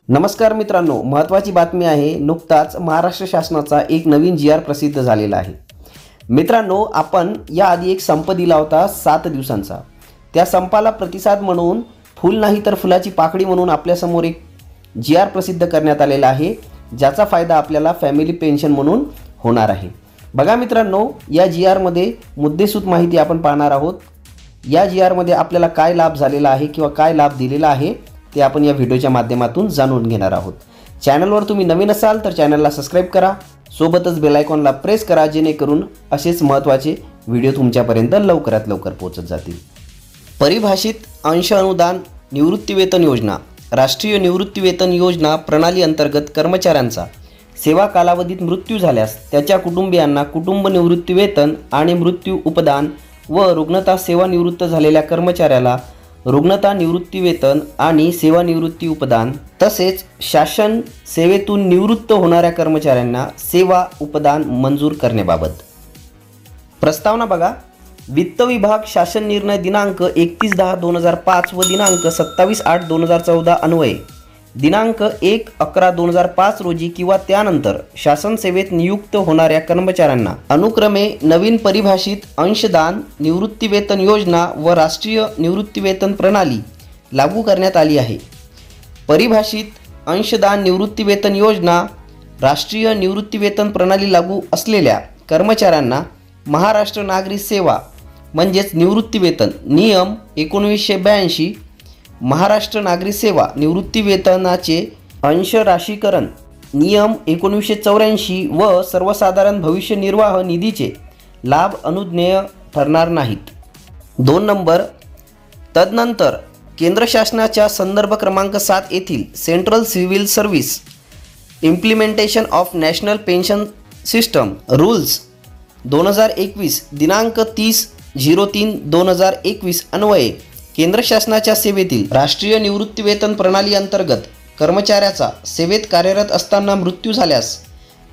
नमस्कार मित्रांनो, महत्त्वाची बातमी आहे। नुकताच महाराष्ट्र शासनाचा एक नवीन जी आर प्रसिद्ध झालेला आहे। मित्रांनो, आपण याआधी एक संप दिला होता 7 दिवसांचा। त्या संपाला प्रतिसाद म्हणून फूल नाही तर फुलाची पाकळी म्हणून आपल्यासमोर एक जी आर प्रसिद्ध करण्यात आलेला आहे, ज्याचा फायदा आपल्याला फॅमिली पेन्शन म्हणून होणार आहे। बघा मित्रांनो, या जी आरमध्ये मुद्देसूद माहिती आपण पाहणार आहोत। या जी आरमध्ये आपल्याला काय लाभ झालेला आहे किंवा काय लाभ दिलेला आहे ते आपण या व्हिडिओच्या माध्यमातून जाणून घेणार आहोत। चॅनलवर तुम्ही नवीन असाल तर चॅनलला सबस्क्राइब करा, सोबतच बेल आयकॉनला प्रेस करा, जेणेकरून असेच महत्त्वाचे व्हिडिओ तुमच्यापर्यंत लवकरात लवकर पोहोचत जातील। परिभाषित अंश अनुदान निवृत्तीवेतन योजना राष्ट्रीय निवृत्तीवेतन योजना प्रणाली अंतर्गत कर्मचाऱ्यांचा सेवा कालावधीत मृत्यू झाल्यास त्याच्या कुटुंबियांना कुटुंब निवृत्तीवेतन आणि मृत्यू उपदान व रुग्णता सेवानिवृत्त झालेल्या कर्मचाऱ्याला रुग्णता निवृत्तीवेतन आणि सेवानिवृत्ती उपदान तसेच शासन सेवेतून निवृत्त होणाऱ्या कर्मचाऱ्यांना सेवा उपदान मंजूर करण्याबाबत प्रस्तावना बघा। वित्त विभाग शासन निर्णय दिनांक 31/10/2005 व दिनांक 27/8/2014 अन्वये दिनांक 1/11/2005 रोजी किंवा त्यानंतर शासन सेवेत नियुक्त होणाऱ्या कर्मचाऱ्यांना अनुक्रमे नवीन परिभाषित अंशदान निवृत्तीवेतन योजना व राष्ट्रीय निवृत्तीवेतन प्रणाली लागू करण्यात आली आहे। परिभाषित अंशदान निवृत्तीवेतन योजना राष्ट्रीय निवृत्तीवेतन प्रणाली लागू असलेल्या कर्मचाऱ्यांना महाराष्ट्र नागरी सेवा म्हणजेच निवृत्तीवेतन नियम 1982 महाराष्ट्र नागरी सेवा निवृत्तीवेतनाचे अंश राशीकरण नियम 1984 व सर्वसाधारण भविष्य निर्वाह निधीचे लाभ अनुज्ञेय ठरणार नाहीत। 2 नंबर, तदनंतर केंद्र शासनाच्या संदर्भ क्रमांक 7 येथील central civil service implementation of national pension system rules 2021 दिनांक 30/03/2021 अन्वये केंद्र शासनाच्या सेवेतील राष्ट्रीय निवृत्तीवेतन प्रणाली अंतर्गत कर्मचाऱ्याचा सेवेत कार्यरत असताना मृत्यू झाल्यास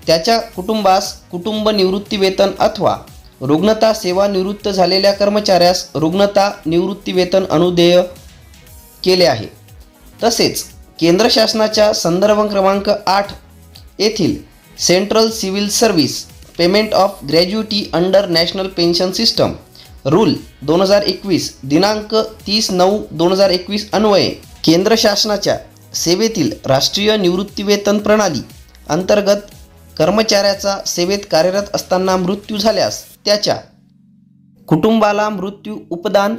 त्याच्या कुटुंबास कुटुंब निवृत्तीवेतन अथवा रुग्णता सेवानिवृत्त झालेल्या कर्मचाऱ्यास रुग्णता निवृत्तीवेतन अनुदेय केले आहे। तसेच केंद्र शासनाच्या संदर्भ क्रमांक 8 येथील central civil service payment of gratuity under national pension system rule 2021 दिनांक 30/9/2021 अन्वये केंद्र शासनाच्या सेवेतील राष्ट्रीय निवृत्तीवेतन प्रणाली अंतर्गत कर्मचाऱ्याचा सेवेत कार्यरत असताना मृत्यू झाल्यास त्याच्या कुटुंबाला मृत्यू उपदान,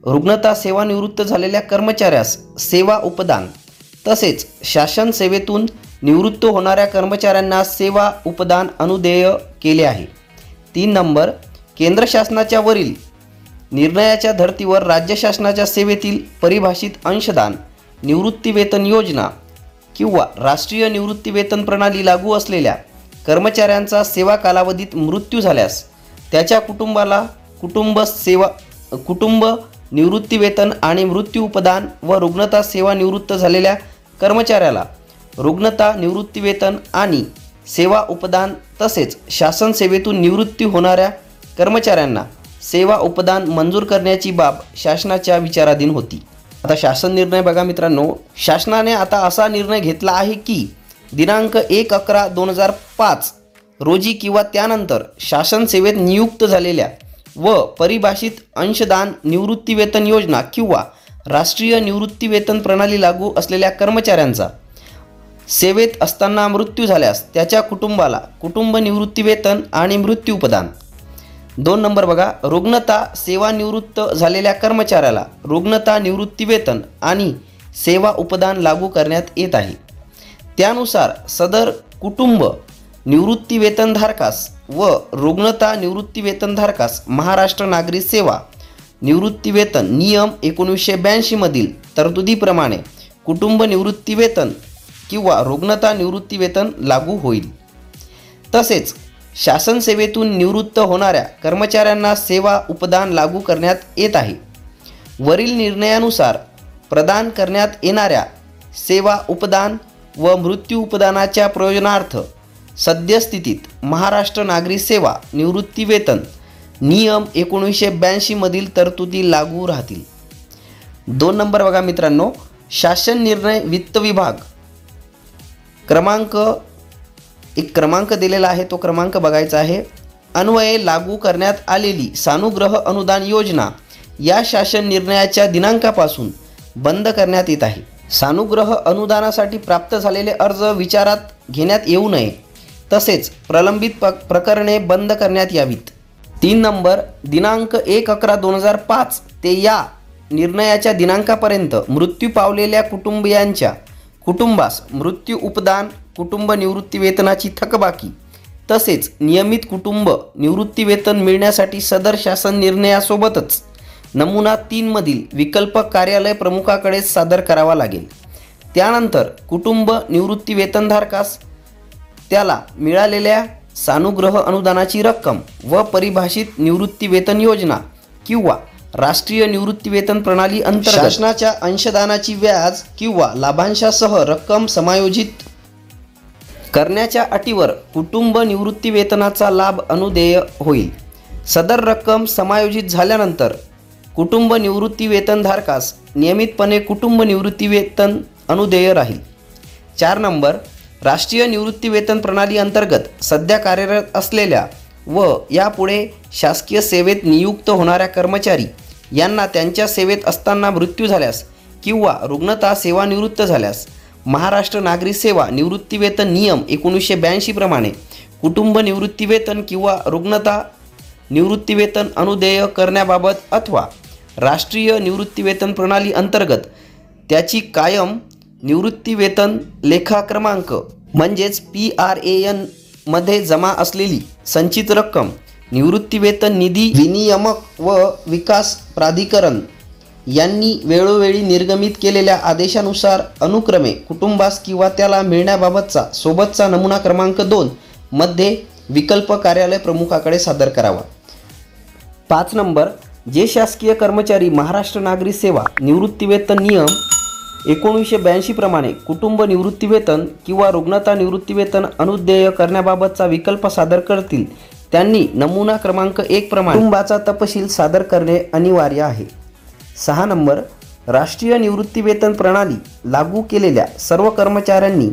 रुग्णता सेवानिवृत्त झालेल्या कर्मचाऱ्यास सेवा उपदान तसेच शासन सेवेतून निवृत्त होणाऱ्या कर्मचाऱ्यांना सेवा उपदान अनुदेय केले आहे। 3 नंबर, केंद्र शासनाच्या वरील निर्णयाच्या धर्तीवर राज्य शासनाच्या सेवेतील परिभाषित अंशदान निवृत्तीवेतन योजना किंवा राष्ट्रीय निवृत्तीवेतन प्रणाली लागू असलेल्या कर्मचाऱ्यांचा सेवा कालावधीत मृत्यू झाल्यास त्याच्या कुटुंबाला कुटुंब निवृत्तीवेतन आणि मृत्यू उपदान व रुग्णता सेवानिवृत्त झालेल्या कर्मचाऱ्याला रुग्णता निवृत्तीवेतन आणि सेवा उपदान तसेच शासन सेवेतून निवृत्ती होणाऱ्या कर्मचाऱ्यांना सेवा उपदान मंजूर करण्याची बाब शासनाच्या विचाराधीन होती। आता शासन निर्णय बघा मित्रांनो, शासनाने आता असा निर्णय घेतला आहे की दिनांक 1/11/2005 रोजी किंवा त्यानंतर शासन सेवेत नियुक्त झालेल्या व परिभाषित अंशदान निवृत्तीवेतन योजना किंवा राष्ट्रीय निवृत्तीवेतन प्रणाली लागू असलेल्या कर्मचाऱ्यांचा सेवेत असताना मृत्यू झाल्यास त्याच्या कुटुंबाला कुटुंब निवृत्तीवेतन आणि मृत्यू उपदान। 2 नंबर बघा, रुग्णता सेवानिवृत्त झालेल्या कर्मचाऱ्याला रुग्णता निवृत्तीवेतन आणि सेवा उपदान लागू करण्यात येत आहे। त्यानुसार सदर कुटुंब निवृत्तीवेतनधारकास व रुग्णता निवृत्तीवेतनधारकास महाराष्ट्र नागरी सेवा निवृत्तीवेतन नियम 1982 मधील तरतुदीप्रमाणे कुटुंब निवृत्तीवेतन किंवा रुग्णता निवृत्तीवेतन लागू होईल। तसेच शासन सेवेतून निवृत्त होणाऱ्या कर्मचाऱ्यांना सेवा उपदान लागू करण्यात येत आहे। वरील निर्णयानुसार प्रदान करण्यात येणाऱ्या सेवा उपदान व मृत्यू उपदानाच्या प्रयोजनार्थ सद्यस्थितीत महाराष्ट्र नागरी सेवा निवृत्ती वेतन नियम 1982 मधील तरतुदी लागू राहतील. 2 नंबर बघा मित्रांनो, शासन निर्णय वित्त विभाग क्रमांक दिलेला आहे, तो क्रमांक बघायचा आहे. अन्वये लागू करण्यात आलेली सानुग्रह अनुदान योजना या शासन निर्णयाच्या दिनांकापासून बंद करण्यात येत आहे. सानुग्रह अनुदानासाठी प्राप्त झालेले अर्ज विचारात घेण्यात येऊ नये, तसेच प्रलंबित प्रकरणे बंद करण्यात यावीत. 3 नंबर, दिनांक 1/11/2005 ते या निर्णयाच्या दिनांकापर्यंत मृत्यू पावलेल्या कुटुंबियांच्या कुटुंबास मृत्यू उपदान, कुटुंब निवृत्ती वेतनाची थकबाकी तसेच नियमित कुटुंब निवृत्ती वेतन मिळण्यासाठी सदर शासन निर्णयासोबतच नमुना 3 मधील विकल्प कार्यालय प्रमुखाकडे सादर करावा लागेल. त्यानंतर कुटुंब निवृत्ती वेतनधारकास त्याला मिळालेल्या सानुग्रह अनुदानाची रक्कम व परिभाषित निवृत्ती वेतन योजना किंवा राष्ट्रीय निवृत्ती वेतन प्रणाली अंतर्गत शासनाच्या अंशदानाची व्याज किंवा लाभांशासह रक्कम समायोजित करण्याच्या अटीवर कुटुंब निवृत्ती वेतनाचा लाभ अनुदेय होईल. सदर रक्कम समायोजित झाल्यानंतर कुटुंब निवृत्ती वेतनधारकास नियमितपणे कुटुंब निवृत्ती वेतन अनुदेय राहील. 4 नंबर, राष्ट्रीय निवृत्ती वेतन प्रणाली अंतर्गत सध्या कार्यरत असलेल्या व यापुढे शासकीय सेवेत नियुक्त होणाऱ्या कर्मचारी यांना त्यांच्या सेवेत असताना मृत्यू झाल्यास किंवा रुग्णता सेवानिवृत्त झाल्यास महाराष्ट्र नागरी सेवा निवृत्ती वेतन नियम 1982 प्रमाणे कुटुंब निवृत्ती वेतन किंवा रुग्णता निवृत्ती वेतन अनुदेय करण्याबाबत अथवा राष्ट्रीय निवृत्ती वेतन प्रणाली अंतर्गत त्याची कायम निवृत्ती वेतन लेखा क्रमांक म्हणजेच PRAN मध्ये जमा असलेली संचित रक्कम निवृत्ती वेतन निधी विनियामक व विकास प्राधिकरण यांनी वेळोवेळी निर्गमित केलेल्या आदेशानुसार अनुक्रमे कुटुंबास किंवा त्याला मिळण्याबाबतचा सोबतचा नमुना क्रमांक 2 मध्ये विकल्प कार्यालय प्रमुखाकडे सादर करावा. 5 नंबर, जे शासकीय कर्मचारी महाराष्ट्र नागरी सेवा निवृत्ती वेतन नियम 1982 प्रमाणे कुटुंब निवृत्ती वेतन किंवा रुग्णता निवृत्ती वेतन अनुदेय करण्याबाबतचा विकल्प सादर करतील त्यांनी नमुना क्रमांक 1 प्रमाणे कुटुंबाचा तपशील सादर करणे अनिवार्य आहे. 6 नंबर, राष्ट्रीय निवृत्ती वेतन प्रणाली लागू केलेल्या सर्व कर्मचाऱ्यांनी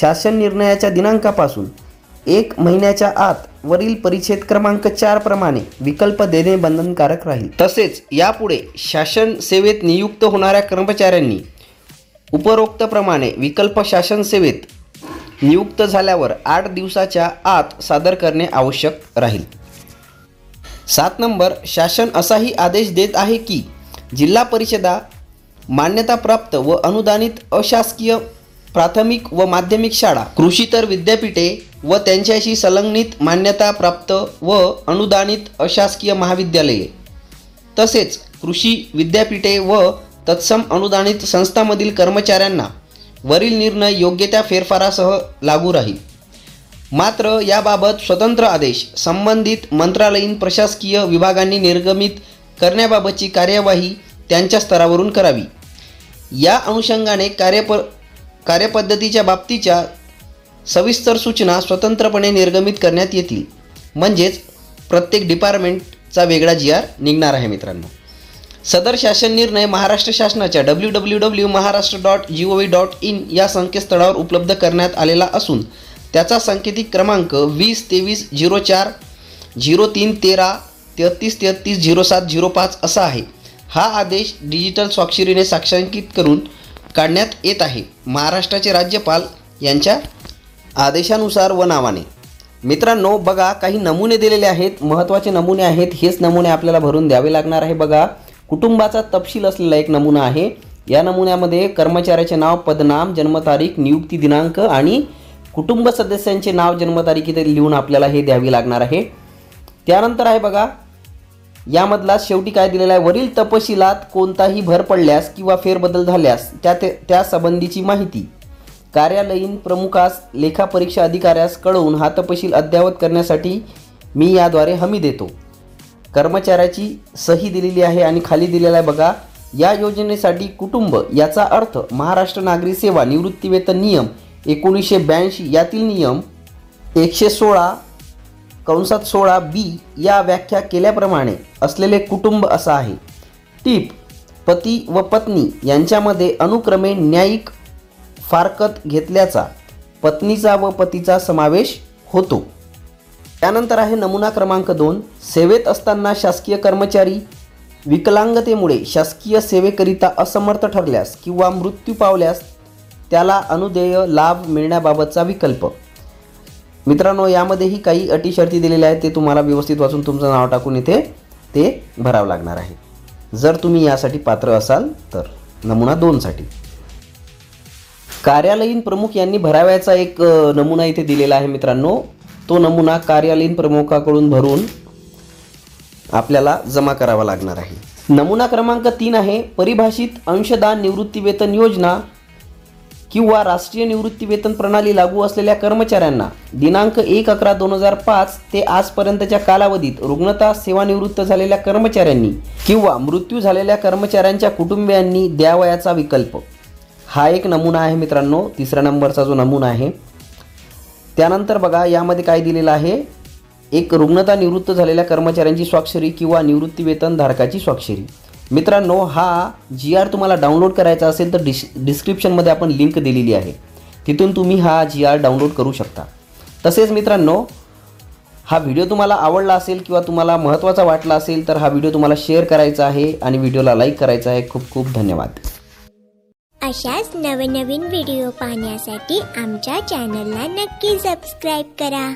शासन निर्णयाच्या दिनांकापासून 1 महिन्याच्या आत वरील परिच्छेद क्रमांक 4 प्रमाणे विकल्प देणे बंधनकारक राहील. तसेच यापुढे शासन सेवेत नियुक्त होणाऱ्या कर्मचाऱ्यांनी उपरोक्तप्रमाणे विकल्प शासन सेवेत नियुक्त झाल्यावर 8 दिवसाच्या आत सादर करणे आवश्यक राहील. 7 नंबर, शासन असाही आदेश देत आहे की जिल्हा परिषदा मान्यताप्राप्त व अनुदानित अशासकीय प्राथमिक व माध्यमिक शाळा, कृषीतर विद्यापीठे व त्यांच्याशी संलग्नित मान्यताप्राप्त व अनुदानित अशासकीय महाविद्यालये तसेच कृषी विद्यापीठे व तत्सम अनुदानित संस्थांमधील कर्मचाऱ्यांना वरील निर्णय योग्य त्या फेरफारासह लागू राहील. मात्र याबाबत स्वतंत्र आदेश संबंधित मंत्रालयीन प्रशासकीय विभागांनी निर्गमित करण्याबाबतची कार्यवाही त्यांच्या स्तरावरून करावी. या अनुषंगाने कार्यपद्धतीच्या बाबतीच्या सविस्तर सूचना स्वतंत्रपणे निर्गमित करण्यात येतील. म्हणजेच प्रत्येक डिपार्टमेंटचा वेगळा GR निघणार आहे मित्रांनो. सदर शासन निर्णय महाराष्ट्र शासनाच्या www.maharashtra.gov.in या संकेतस्थळावर उपलब्ध करण्यात आलेला असून त्याचा सांकेतिक क्रमांक 20-03-03-13-33-07-05 असा आहे. हा आदेश डिजिटल स्वाक्षरीने साक्षांकित करून काढण्यात येत आहे महाराष्ट्राचे राज्यपाल यांच्या आदेशानुसार व नावाने. मित्रांनो बघा, काही नमुने दिलेले आहेत, महत्त्वाचे नमुने आहेत. हेच नमुने आपल्याला भरून द्यावे लागणार आहे. बघा, कुटुंबाचा तपशील असलेला एक नमुना आहे. या नमुन्यामध्ये कर्मचाऱ्याचे नाव, पदनाम, जन्मतारीख, नियुक्ती दिनांक आणि कुटुंब सदस्यांचे नाव, जन्मतारीख इथे लिहून आपल्याला हे द्यावी लागणार आहे. त्यानंतर आहे बघा, यामधला शेवटी काय दिलेला आहे, वरील तपशिलात कोणताही भर पडल्यास किंवा फेरबदल झाल्यास त्या संबंधीची माहिती कार्यालयीन प्रमुखास, लेखा परीक्षा अधिकाऱ्यास कळवून हा तपशील अद्ययावत करण्यासाठी मी याद्वारे हमी देतो. कर्मचाऱ्याची सही दिलेली आहे आणि खाली दिलेला आहे बघा, या योजनेसाठी कुटुंब याचा अर्थ महाराष्ट्र नागरी सेवा निवृत्ती वेतन नियम 1982 यातील नियम 116(16) या व्याख्या केल्याप्रमाणे असलेले कुटुंब असं आहे. टिप: पती व पत्नी यांच्यामध्ये अनुक्रमे न्यायिक फारकत घेतल्याचा पत्नीचा व पतीचा समावेश होतो. त्यानंतर आहे नमुना क्रमांक 2. सेवेत असताना शासकीय कर्मचारी विकलांगतेमुळे शासकीय सेवेकरिता असमर्थ ठरल्यास किंवा मृत्यू पावल्यास त्याला अनुदेय लाभ मिळण्याबाबतचा विकल्प. मित्रांनो, यामध्येही काही अटी शर्ती दिलेल्या आहेत. ते तुम्हाला व्यवस्थित वाचून तुमचं नाव टाकून इथे ते भरावं लागणार आहे, जर तुम्ही यासाठी पात्र असाल तर. नमुना 2 साठी कार्यालयीन प्रमुख यांनी भरावयाचा एक नमुना इथे दिलेला आहे. मित्रांनो, तो नमुना कार्यालयीन प्रमुखाकडून भरून आपल्याला जमा करावा लागणार आहे. नमुना क्रमांक 3 आहे. परिभाषित अंशदान निवृत्तीवेतन योजना किंवा राष्ट्रीय निवृत्तीवेतन प्रणाली लागू असलेल्या कर्मचाऱ्यांना दिनांक 1/11/2005 ते आजपर्यंतच्या कालावधीत रुग्णता सेवानिवृत्त झालेल्या कर्मचाऱ्यांनी किंवा मृत्यू झालेल्या कर्मचाऱ्यांच्या कुटुंबियांनी द्यावयाचा विकल्प. हा एक नमुना आहे मित्रांनो, 3ऱ्या नंबरचा जो नमुना आहे. त्यानंतर बघा यामध्ये काय दिलेलं आहे. एक रुग्णता निवृत्त झालेल्या कर्मचाऱ्यांची स्वाक्षरी किंवा निवृत्तीवेतन धारकाची स्वाक्षरी. मित्रांनो, हा GR तुम्हाला डाउनलोड करायचा असेल तर डिस्क्रिप्शनमध्ये आपण लिंक दिलेली आहे, तिथून तुम्ही हा GR डाउनलोड करू शकता. तसेच मित्रांनो, हा व्हिडिओ तुम्हाला आवडला असेल किंवा तुम्हाला महत्त्वाचा वाटला असेल तर हा व्हिडिओ तुम्हाला शेअर करायचा आहे आणि व्हिडिओला लाईक करायचा आहे. खूप खूप धन्यवाद. अशाच नवनवीन व्हिडिओ पाहण्यासाठी आमच्या चॅनलला नक्की सबस्क्राईब करा.